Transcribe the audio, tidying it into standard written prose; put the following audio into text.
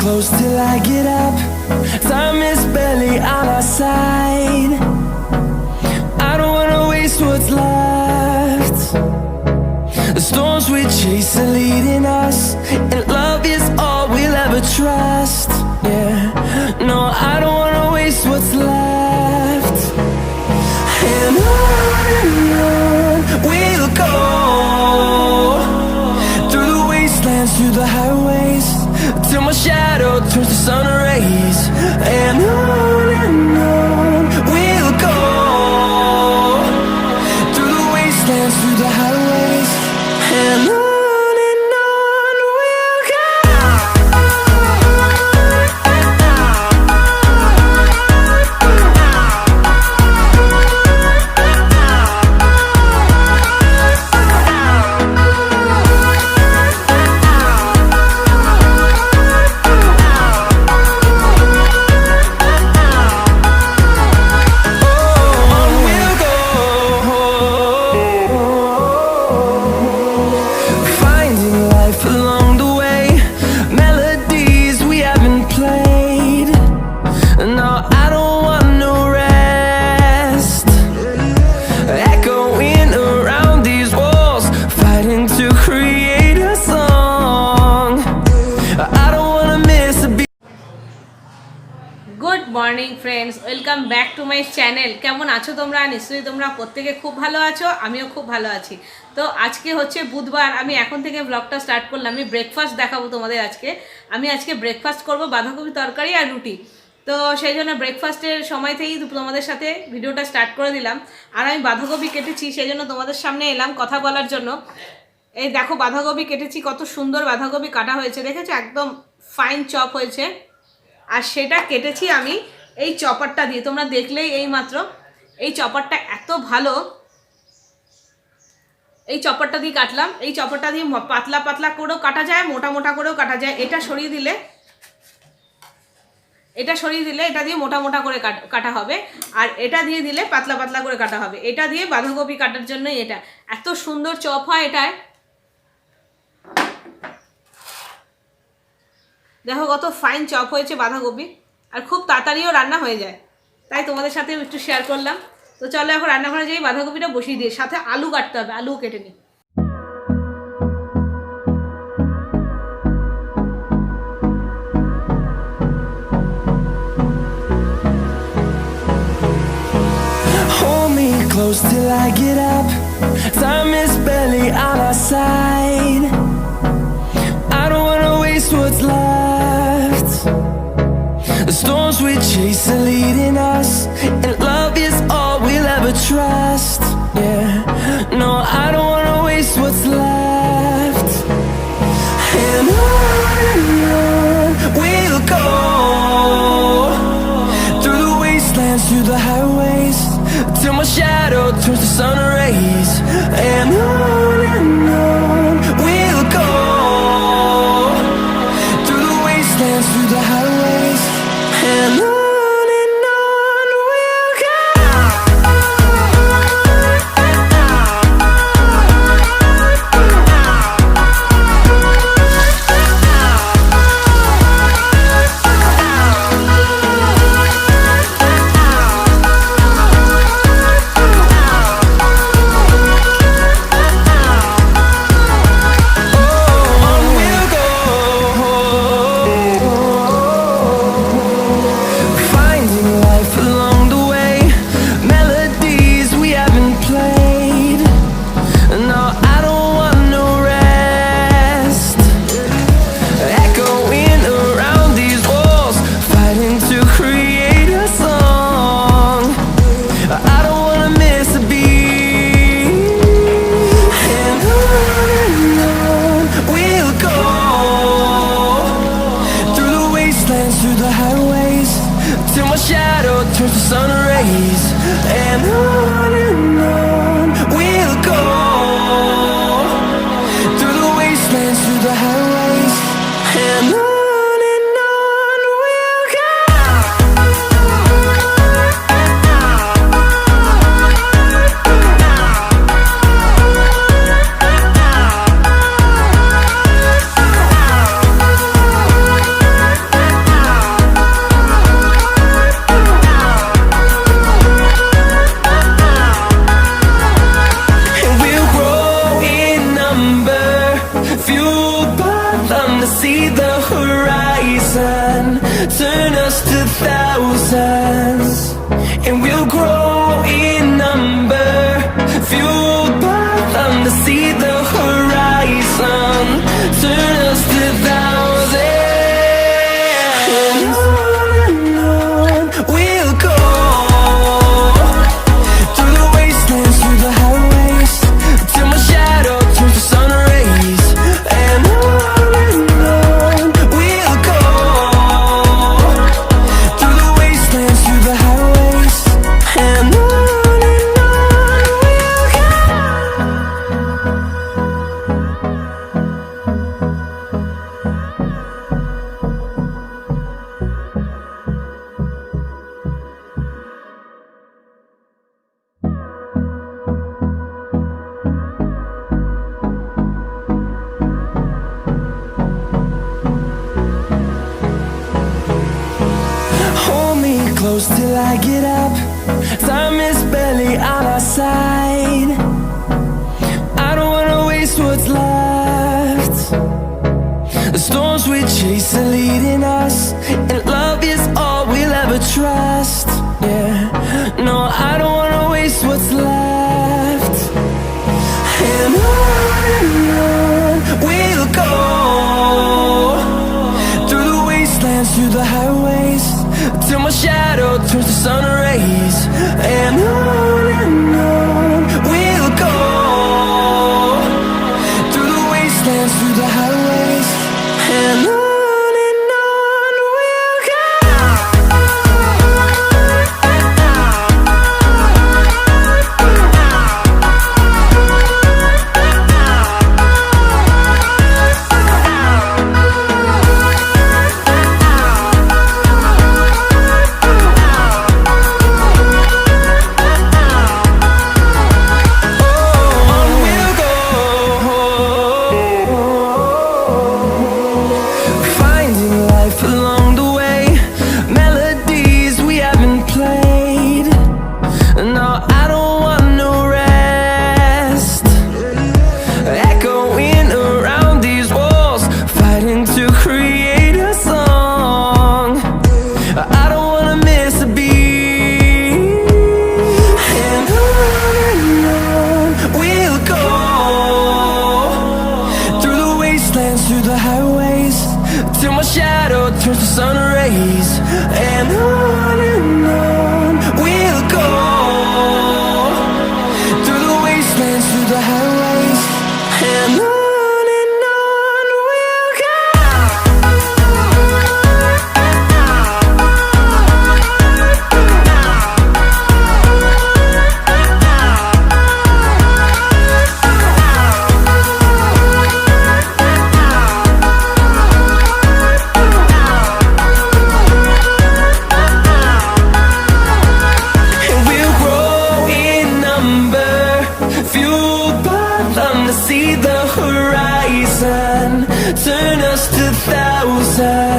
close till I get up. Time is barely on our side. I don't wanna waste what's left. The storms we chase are leading us, and love is all we'll ever trust. Yeah, no, I don't wanna waste what's left. And on we'll go, through the wastelands, through the highways, till my shadow turns to sun rays. And on we'll go, through the wastelands, through the highways, and on we'll go. Good morning friends, welcome back to my channel. কেমন আছো তোমরা? নিশ্চয়ই তোমরা প্রত্যেকে খুব ভালো আছো, আমিও খুব ভালো আছি। তো আজকে হচ্ছে বুধবার, আমি এখন থেকে ব্লগটা স্টার্ট করলাম। আমি ব্রেকফাস্ট দেখাবো তোমাদের। আমি আজকে ব্রেকফাস্ট করব বাঁধাকপি তরকারি আর রুটি। তো সেই জন্য ব্রেকফাস্টের সময় থেকেই তোমাদের সাথে ভিডিওটা স্টার্ট করে দিলাম। আর আমি বাঁধাকপি কেটেছি, সেই জন্য তোমাদের সামনে এলাম কথা বলার জন্য। এই দেখো বাঁধাকপি কেটেছি, কত সুন্দর বাঁধাকপি কাটা হয়েছে, দেখেছো? একদম ফাইন চপ হয়েছে। আর সেটা কেটেছি আমি এই চপারটা দিয়ে, তোমরা দেখলেই এই মাত্র। এই চপারটা এত ভালো, এই চপারটা দিয়ে কাটলাম। এই চপারটা দিয়ে পাতলা পাতলা করেও কাটা যায়, মোটা মোটা করেও কাটা যায়। এটা সরিয়ে দিলে এটা দিয়ে মোটা মোটা করে কাটা হবে, আর এটা দিয়ে দিলে পাতলা পাতলা করে কাটা হবে। এটা দিয়ে বাঁধাকপি কাটার জন্যই এটা এত সুন্দর চপ হয়। এটায় দেখো কত ফাইন চপ হয়েছে বাঁধাকপি, আর খুব তাড়াতাড়িও রান্না হয়ে যায়, তাই তোমাদের সাথে একটু শেয়ার করলাম। তো চলো এখন রান্নাঘরে যাই, বাঁধাকপিটা বসিয়ে দিয়ে সাথে আলু কাটতে হবে, আলুও কেটে নিই। Hold me close till I get up. Time is barely on our side. I don't wanna waste what's left. The storms we chase are leading us, and love is all we'll ever trust. Yeah, no, I don't wanna waste what's left. And on we'll go, through the wastelands, through the highways, till my shadow turns to sun rays. And on we'll go, through the wastelands, through the highways, and on we'll go. Through the highways, till my shadow turns to sun rays. And on we'll go, through the wastelands, through the highways, and on we'll go. see the horizon, turn us to thousands, and we'll grow in number, fueled by them to see the horizon, turn us to thousands, and on we'll go, through the wastelands, through the highways, till my shadow turns to sun rays, and on we'll go, through the wastelands, through the highways, and on we'll go. Hold me close till I get up. Time is barely on our side. I don't wanna waste what's left. The storms we chase are leading us, and love is all we'll ever trust. Yeah, no, I don't wanna waste what's left. And on we'll go, through the wastelands, through the highways, till my shadow turns to sun rays, and on we'll go, through the wastelands, through the highways, and on we'll go. Finding life along the way, melodies we haven't played. No, I don't want no rest. Echoing around these walls, fighting to create a song. I don't wanna miss a beat. And on we'll go, through the wastelands, through the highways, till my shadow turns to sun rays, and on we'll go, through the wastelands, through the highways, and on we'll go. And we'll grow in number, fueled by them to see the horizon, turn us to thousands.